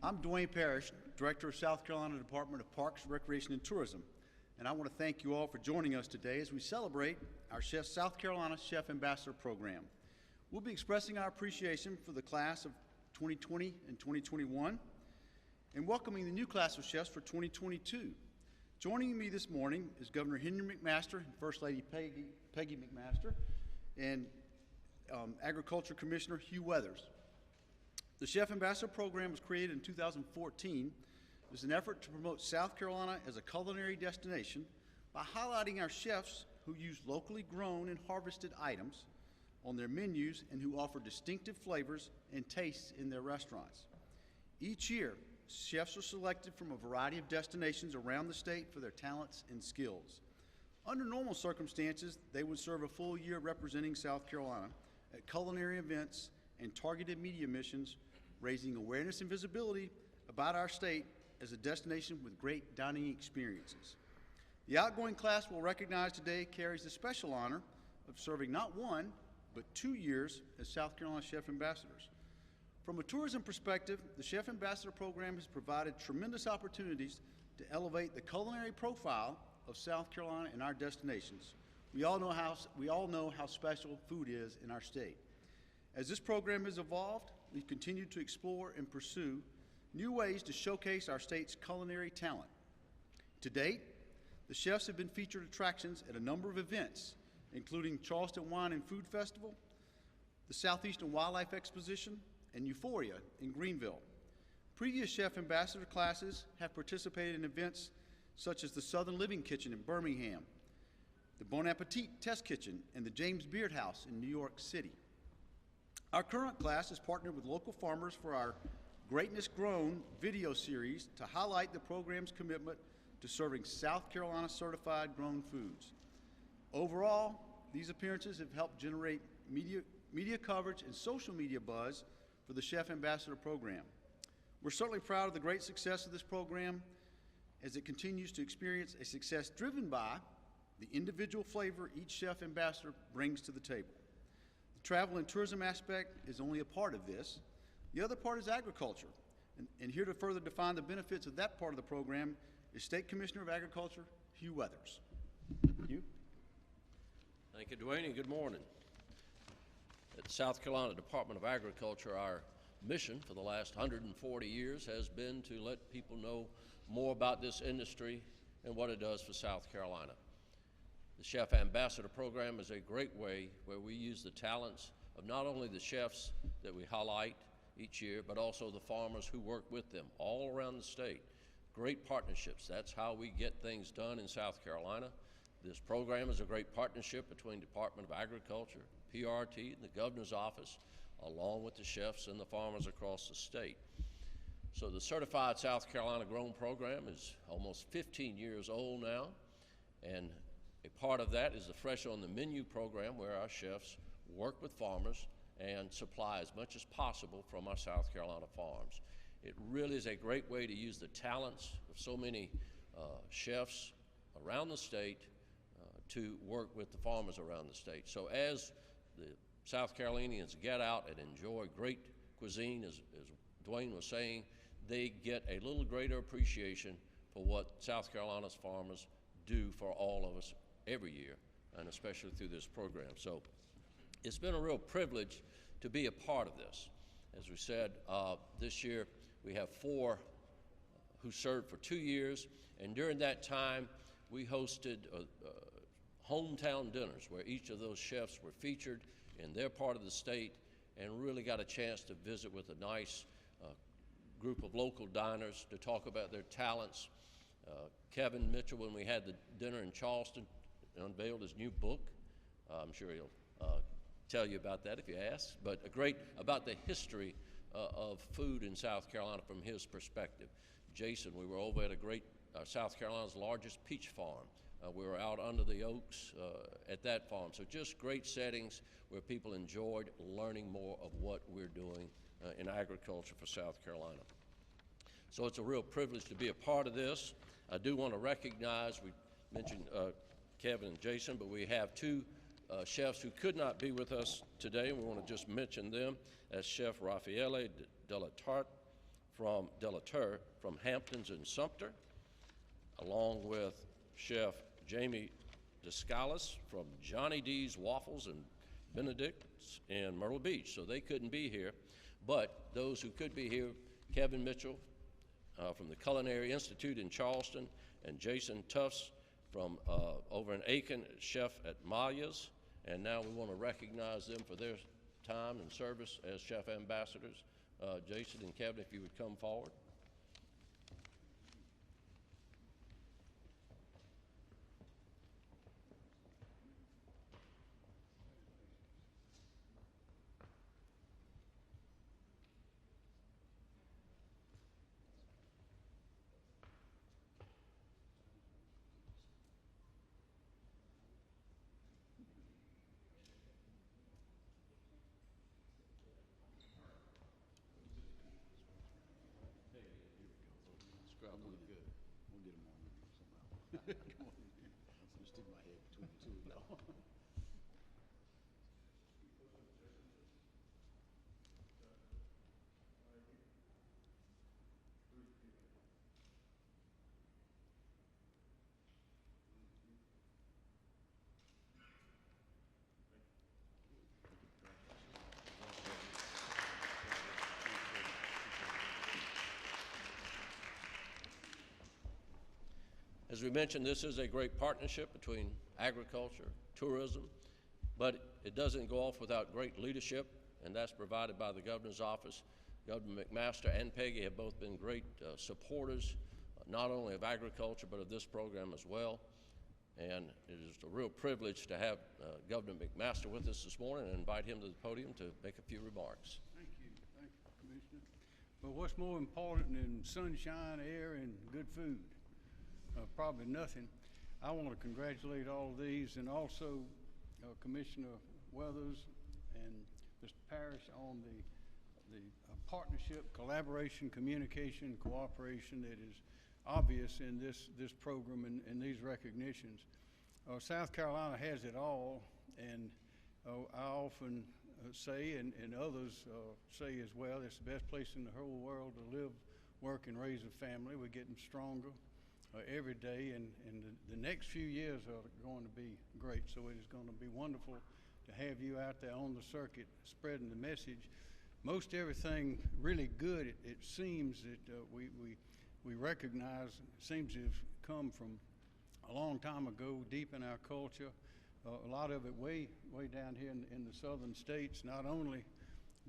I'm Dwayne Parrish, Director of South Carolina Department of Parks, Recreation, and Tourism, and I want to thank you all for joining us today as we celebrate our South Carolina Chef Ambassador Program. We'll be expressing our appreciation for the class of 2020 and 2021 and welcoming the new class of chefs for 2022. Joining me this morning is Governor Henry McMaster and First Lady Peggy McMaster and Agriculture Commissioner Hugh Weathers. The Chef Ambassador Program was created in 2014 as an effort to promote South Carolina as a culinary destination by highlighting our chefs who use locally grown and harvested items on their menus and who offer distinctive flavors and tastes in their restaurants. Each year, chefs are selected from a variety of destinations around the state for their talents and skills. Under normal circumstances, they would serve a full year representing South Carolina at culinary events and targeted media missions, raising awareness and visibility about our state as a destination with great dining experiences. The outgoing class we'll recognize today carries the special honor of serving not one, but 2 years as South Carolina Chef Ambassadors. From a tourism perspective, the Chef Ambassador Program has provided tremendous opportunities to elevate the culinary profile of South Carolina and our destinations. We all know how special food is in our state. As this program has evolved, we've continued to explore and pursue new ways to showcase our state's culinary talent. To date, the chefs have been featured attractions at a number of events, including Charleston Wine and Food Festival, the Southeastern Wildlife Exposition, and Euphoria in Greenville. Previous Chef Ambassador classes have participated in events such as the Southern Living Kitchen in Birmingham, the Bon Appetit Test Kitchen, and the James Beard House in New York City. Our current class has partnered with local farmers for our Greatness Grown video series to highlight the program's commitment to serving South Carolina certified grown foods. Overall, these appearances have helped generate media coverage and social media buzz for the Chef Ambassador Program. We're certainly proud of the great success of this program as it continues to experience a success driven by the individual flavor each Chef Ambassador brings to the table. The travel and tourism aspect is only a part of this. The other part is agriculture. And here to further define the benefits of that part of the program is State Commissioner of Agriculture, Hugh Weathers. Hugh? Thank you, Dwayne, and good morning. At the South Carolina Department of Agriculture, our mission for the last 140 years has been to let people know more about this industry and what it does for South Carolina. The Chef Ambassador Program is a great way where we use the talents of not only the chefs that we highlight each year, but also the farmers who work with them all around the state. Great partnerships. That's how we get things done in South Carolina. This program is a great partnership between Department of Agriculture, PRT, and the Governor's Office, along with the chefs and the farmers across the state. So the Certified South Carolina Grown Program is almost 15 years old now, and a part of that is the Fresh on the Menu program, where our chefs work with farmers and supply as much as possible from our South Carolina farms. It really is a great way to use the talents of so many chefs around the state to work with the farmers around the state. So as the South Carolinians get out and enjoy great cuisine, as Dwayne was saying, they get a little greater appreciation for what South Carolina's farmers do for all of us every year, and especially through this program. So it's been a real privilege to be a part of this. As we said, this year we have 4 who served for 2 years, and during that time we hosted hometown dinners where each of those chefs were featured in their part of the state and really got a chance to visit with a nice group of local diners to talk about their talents. Kevin Mitchell, when we had the dinner in Charleston, unveiled his new book. I'm sure he'll tell you about that if you ask, but about the history of food in South Carolina from his perspective. Jason, we were over at South Carolina's largest peach farm. We were out under the oaks at that farm. So just great settings where people enjoyed learning more of what we're doing in agriculture for South Carolina. So it's a real privilege to be a part of this. I do want to recognize, we mentioned Kevin and Jason, but we have 2 chefs who could not be with us today, and we want to just mention them as Chef Raffaele Della Tarte from Delateur from Hamptons and Sumter, along with Chef Jamie Descalis from Johnny D's Waffles and Benedict's in Myrtle Beach. So they couldn't be here, but those who could be here, Kevin Mitchell from the Culinary Institute in Charleston, and Jason Tufts from over in Aiken, chef at Maya's. And now we want to recognize them for their time and service as chef ambassadors. Jason and Kevin, if you would come forward. We'll get them on somehow. Come on. I'm gonna stick my head between the two of y'all. As we mentioned, this is a great partnership between agriculture, tourism, but it doesn't go off without great leadership, and that's provided by the Governor's Office. Governor McMaster and Peggy have both been great supporters, not only of agriculture, but of this program as well. And it is a real privilege to have Governor McMaster with us this morning and invite him to the podium to make a few remarks. Thank you, Commissioner. Well, what's more important than sunshine, air, and good food? Probably nothing. I want to congratulate all of these, and also Commissioner Weathers and Mr. Parrish on the partnership, collaboration, communication, cooperation that is obvious in this program and these recognitions. South Carolina has it all, and I often say, and others say as well, it's the best place in the whole world to live, work, and raise a family. We're getting stronger every day, and the next few years are going to be great. So it is going to be wonderful to have you out there on the circuit spreading the message. Most everything really good, it seems that we recognize, seems to have come from a long time ago, deep in our culture. A lot of it way down here in the southern states, not only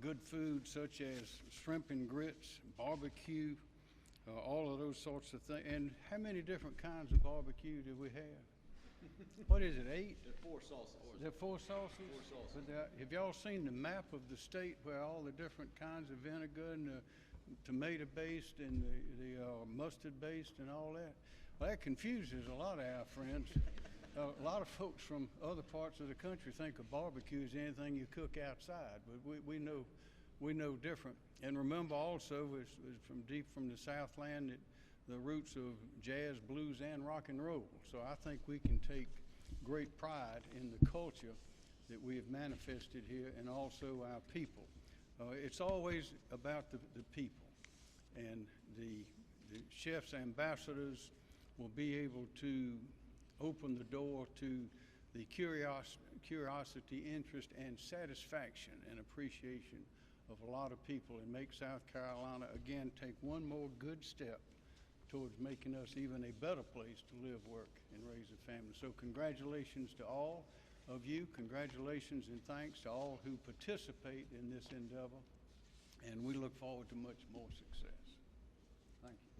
good food such as shrimp and grits, barbecue, all of those sorts of things. And how many different kinds of barbecue do we have? What is it, 8? There are 4 sauces. There are 4 sauces? 4 sauces. But have y'all seen the map of the state where all the different kinds of vinegar and the tomato-based and the mustard-based and all that? Well, that confuses a lot of our friends. A lot of folks from other parts of the country think of barbecue as anything you cook outside, but we know different. And remember also, it's from deep from the Southland, that the roots of jazz, blues, and rock and roll. So I think we can take great pride in the culture that we have manifested here, and also our people. It's always about the people, and the chef's ambassadors will be able to open the door to the curiosity, interest, and satisfaction and appreciation of a lot of people, and make South Carolina, again, take one more good step towards making us even a better place to live, work, and raise a family. So congratulations to all of you. Congratulations and thanks to all who participate in this endeavor, and we look forward to much more success. Thank you.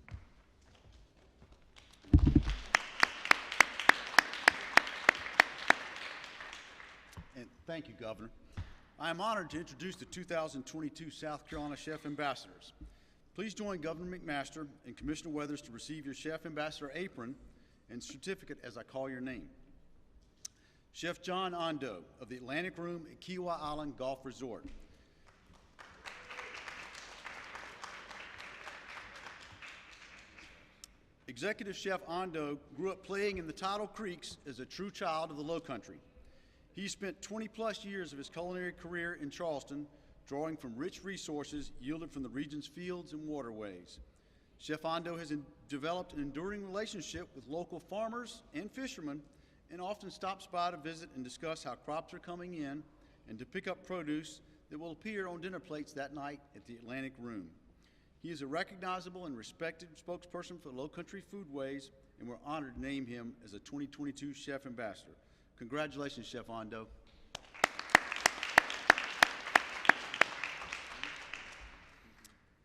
And thank you, Governor. I am honored to introduce the 2022 South Carolina Chef Ambassadors. Please join Governor McMaster and Commissioner Weathers to receive your Chef Ambassador apron and certificate as I call your name. Chef John Ondo of the Atlantic Room at Kiawah Island Golf Resort. Executive Chef Ondo grew up playing in the tidal creeks as a true child of the Lowcountry. He spent 20-plus years of his culinary career in Charleston, drawing from rich resources yielded from the region's fields and waterways. Chef Ando has developed an enduring relationship with local farmers and fishermen and often stops by to visit and discuss how crops are coming in and to pick up produce that will appear on dinner plates that night at the Atlantic Room. He is a recognizable and respected spokesperson for Lowcountry Foodways, and we're honored to name him as a 2022 Chef Ambassador. Congratulations, Chef Ando.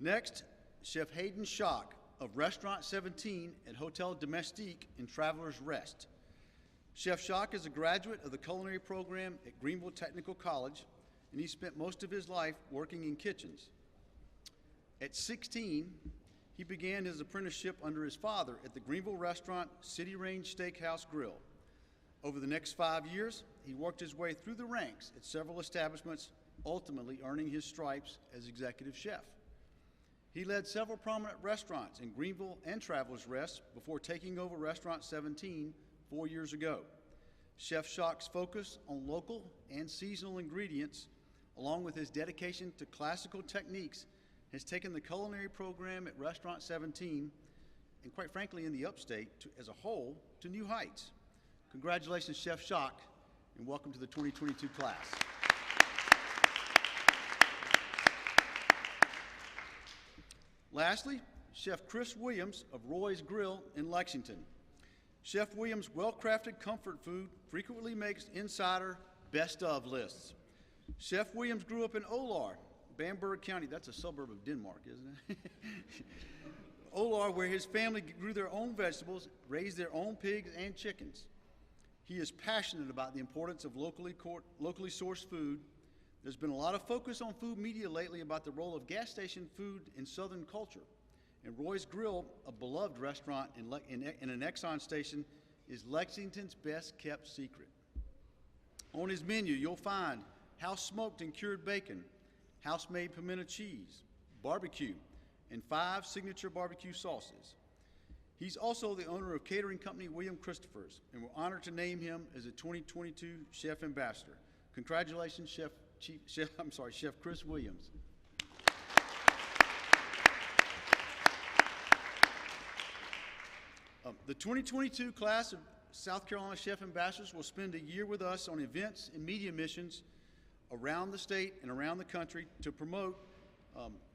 Next, Chef Hayden Schock of Restaurant 17 at Hotel Domestique in Travelers Rest. Chef Schock is a graduate of the culinary program at Greenville Technical College, and he spent most of his life working in kitchens. At 16, he began his apprenticeship under his father at the Greenville restaurant City Range Steakhouse Grill. Over the next 5 years, he worked his way through the ranks at several establishments, ultimately earning his stripes as executive chef. He led several prominent restaurants in Greenville and Travelers Rest before taking over Restaurant 17 4 years ago. Chef Schock's focus on local and seasonal ingredients, along with his dedication to classical techniques, has taken the culinary program at Restaurant 17, and quite frankly in the upstate as a whole, to new heights. Congratulations, Chef Schock, and welcome to the 2022 class. Lastly, Chef Chris Williams of Roy's Grill in Lexington. Chef Williams' well-crafted comfort food frequently makes insider best of lists. Chef Williams grew up in Olar, Bamberg County. That's a suburb of Denmark, isn't it? Olar, where his family grew their own vegetables, raised their own pigs and chickens. He is passionate about the importance of locally sourced food. There's been a lot of focus on food media lately about the role of gas station food in Southern culture. And Roy's Grill, a beloved restaurant in an Exxon station, is Lexington's best kept secret. On his menu, you'll find house-smoked and cured bacon, house-made pimento cheese, barbecue, and 5 signature barbecue sauces. He's also the owner of catering company William Christopher's, and we're honored to name him as a 2022 Chef Ambassador. Congratulations, Chef Chris Williams. The 2022 class of South Carolina Chef Ambassadors will spend a year with us on events and media missions around the state and around the country to promote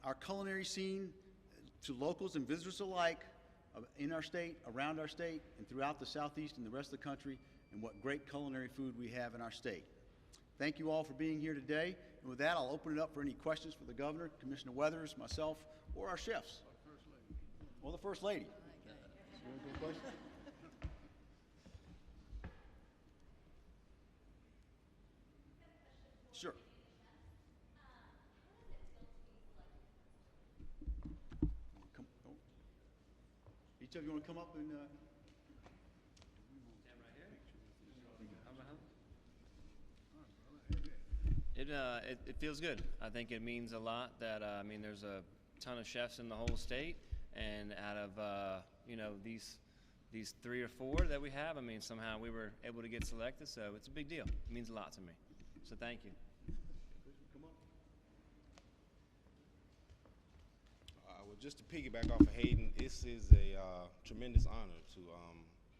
our culinary scene to locals and visitors alike in our state, around our state, and throughout the Southeast and the rest of the country, and what great culinary food we have in our state. Thank you all for being here today. And with that, I'll open it up for any questions for the Governor, Commissioner Weathers, myself, or our chefs. Or the First Lady. You want to go question? Sure. Each of you want to come up and Stand right here. It feels good. I think it means a lot that there's a ton of chefs in the whole state, and out of these 3 or 4 that we have, somehow we were able to get selected. So it's a big deal. It means a lot to me. So thank you. come up. Well, just to piggyback off of Hayden, this is a tremendous honor to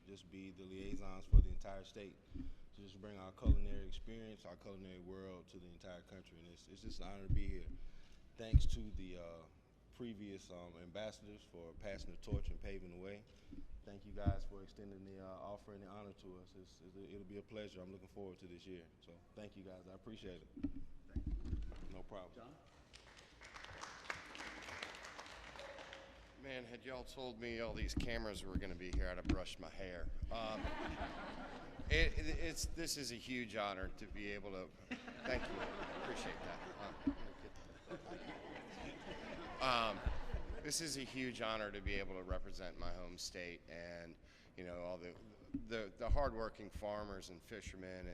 just be the liaisons for the entire state, to just bring our culinary experience, our culinary world to the entire country, and it's just an honor to be here. Thanks to the previous ambassadors for passing the torch and paving the way. Thank you guys for extending the offer and the honor to us. It'll be a pleasure. I'm looking forward to this year. So thank you guys. I appreciate it. Thank you. No problem. John? Man, had y'all told me all these cameras were going to be here, I'd have brushed my hair. This is a huge honor to be able to. Thank you. Appreciate that. This is a huge honor to be able to represent my home state, and all the hardworking farmers and fishermen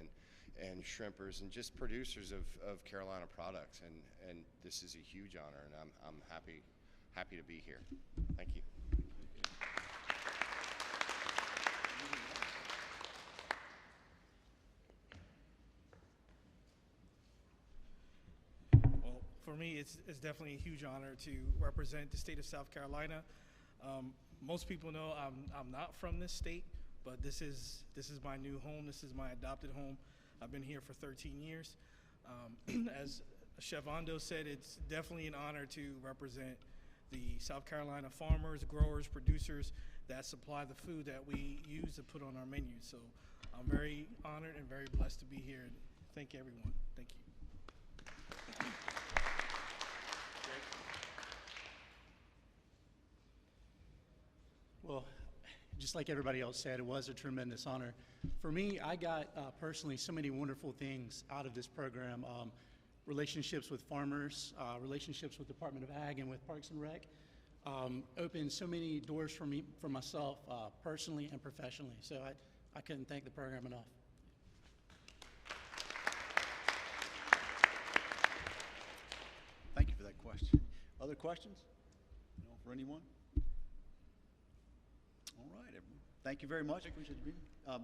and shrimpers and just producers of Carolina products, and this is a huge honor, and I'm happy to be here. Thank you. Well, for me, it's definitely a huge honor to represent the state of South Carolina. Most people know I'm not from this state, but this is my new home. This is my adopted home. I've been here for 13 years. As Chef Ando said, it's definitely an honor to represent the South Carolina farmers, growers, producers that supply the food that we use to put on our menu. So I'm very honored and very blessed to be here. And thank everyone. Thank you. Well, just like everybody else said, it was a tremendous honor. For me, I got personally so many wonderful things out of this program. Relationships with farmers, relationships with Department of Ag and with Parks and Rec, opened so many doors for me, for myself, personally and professionally. So I couldn't thank the program enough. Thank you for that question. Other questions? No, for anyone? All right, everyone. Thank you very much. Appreciate you being here.